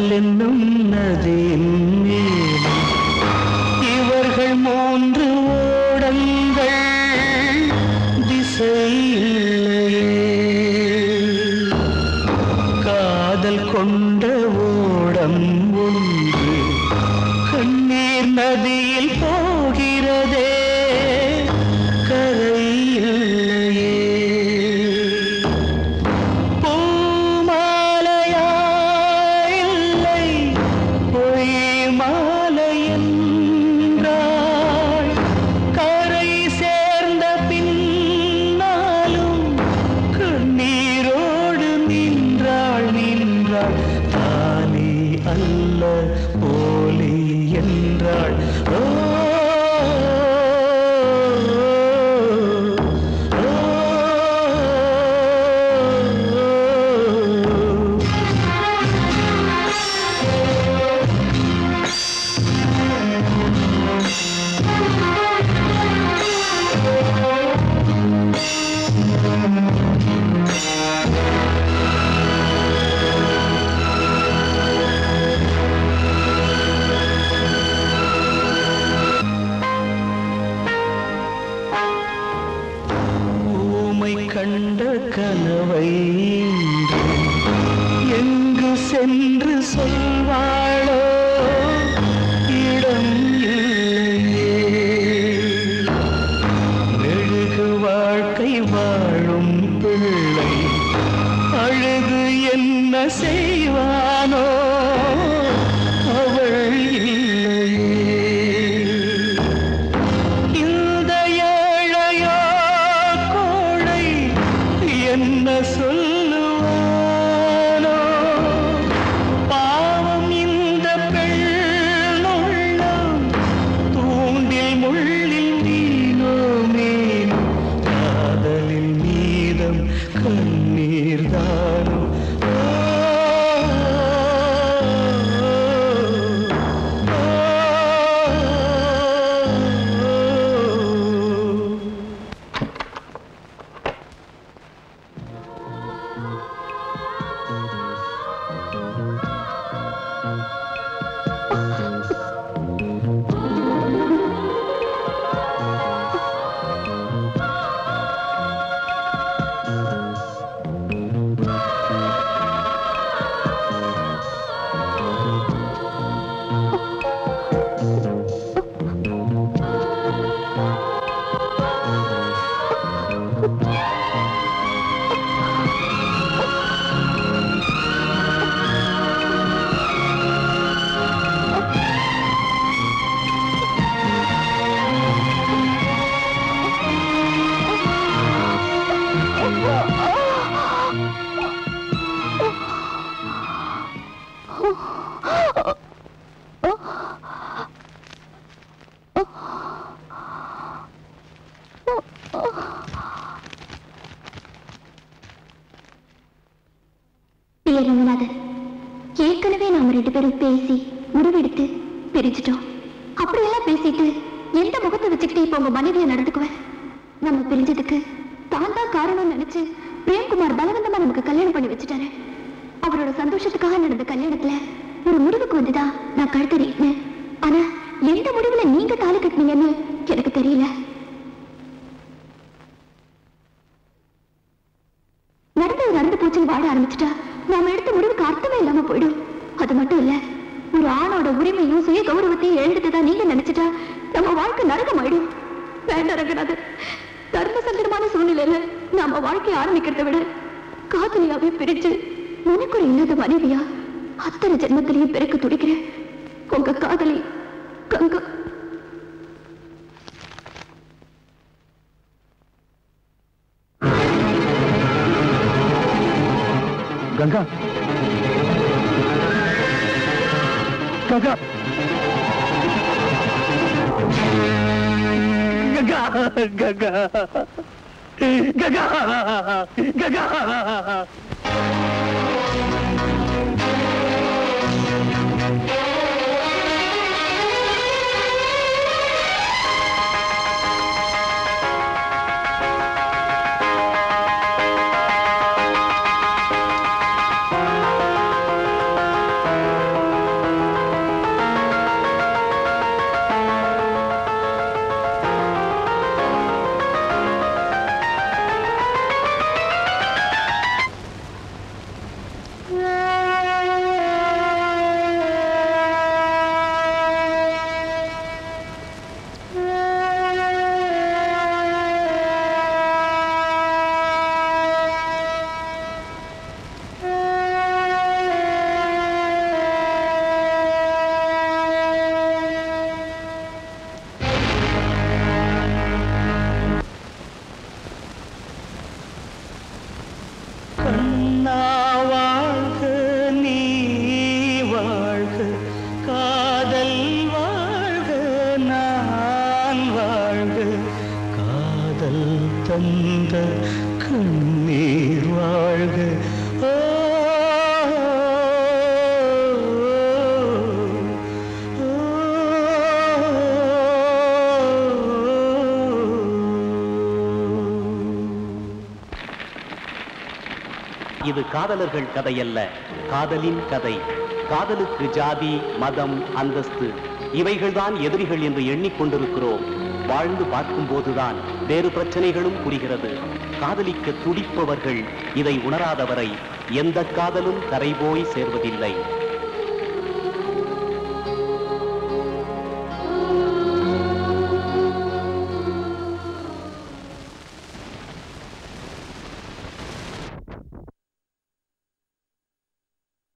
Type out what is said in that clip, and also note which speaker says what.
Speaker 1: காதல் என்னும் நதியின் மேலும் இவர்கள் மூன்று ஓடங்கள் திசை இல்லையே. காதல் கொண்ட ஓடம் ஒன்று கண்ணீர் நதியில் போகிறதே, கரை இல்லையே. பூமாலையா இல்லை பொய் மாலை என்றாள், கரை சேர்ந்த பின்னாலும் கண்ணீரோடு நின்றாள் நின்றாள். தானே அல்ல போலி என்றாள். ஓ கண்ட கனவை எங்கு சென்று சொல்வாளோ, இடம் இல்லையே. மெழுகு வாழ்க்கை வாழும் பிள்ளை அழுது என்ன செய்வானோ, அவள் இல்லையே. என்ன சொல்லுவானோ, பாவம் இந்த பெண்ணுள்ளம் தூண்டில் முள்ளில் மீனோ மீனோ, காதலில் மீதம் கண்ணீர் தானோ.
Speaker 2: ரங்கநாதன், ஏற்கனவே நாம ரெண்டு பேரும் பேசி முடிவெடுத்து பிரிஞ்சிட்டோம். அப்படியெல்லாம் பேசிட்டு எந்த முகத்தை வச்சுக்கிட்டு இப்ப உங்க மனைவியை நடந்துக்குவேன்? நம்ம பிரிஞ்சதுக்கு தான் தான் காரணம் நினைச்சு பிரேம்குமார் பலவந்தமா நமக்கு கல்யாணம் பண்ணி வச்சுட்டாரு. அவரோட சந்தோஷத்துக்காக நடந்த கல்யாணத்துல ஒரு முடிவுக்கு வந்துதான் நான் கழுத்து நீட்டினேன். ஆனா எந்த முடிவுல நீங்க தாலி கட்டினீங்கன்னு எனக்கு தெரியல. நடந்தது நடந்து போச்சுன்னு வாட ஆரம்பிச்சுட்டா நாம எடுத்த முடிவுக்கு அர்த்தமே இல்லாம போயிடும். அது மட்டும் இல்ல, ஒரு ஆணோட உரிமையும் சுய கௌரவத்தையும் எழுந்துட்டுதான் நீங்க நினைச்சிட்டா நம்ம வாழ்க்கை நரகமாயிடும். வேண்டாம் ரங்கநாதன், தர்ம சங்கடமான சூழ்நிலையில நாம வாழ்க்கையை ஆரம்பிக்கிறத விட காதலியாவே பிரிச்சு உனக்கு இல்லாத மனைவியா அத்தனை ஜென்மத்திலையும் பிறக்க துடிக்கிறேன். உங்க காதலி கங்கா.
Speaker 1: கங்கா, கங்கா, கங்கா, கங்கா, கங்கா, கங்கா. நான் வாழ்க காதல் தந்த கண்ணீர் வாழ்க ஓ
Speaker 3: இது காதலர்கள் கதையல்ல, காதலின் கதை. காதலுக்கு ஜாதி, மதம், அந்தஸ்து இவைகள்தான் எதிரிகள் என்று எண்ணிக்கொண்டிருக்கிறோம். வாழ்ந்து பார்க்கும் போதுதான் வேறு பிரச்சனைகளும் புரிகிறது. காதலிக்க துடிப்பவர்கள் இதை உணராதவரை எந்த காதலும் கரை போய் சேர்வதில்லை.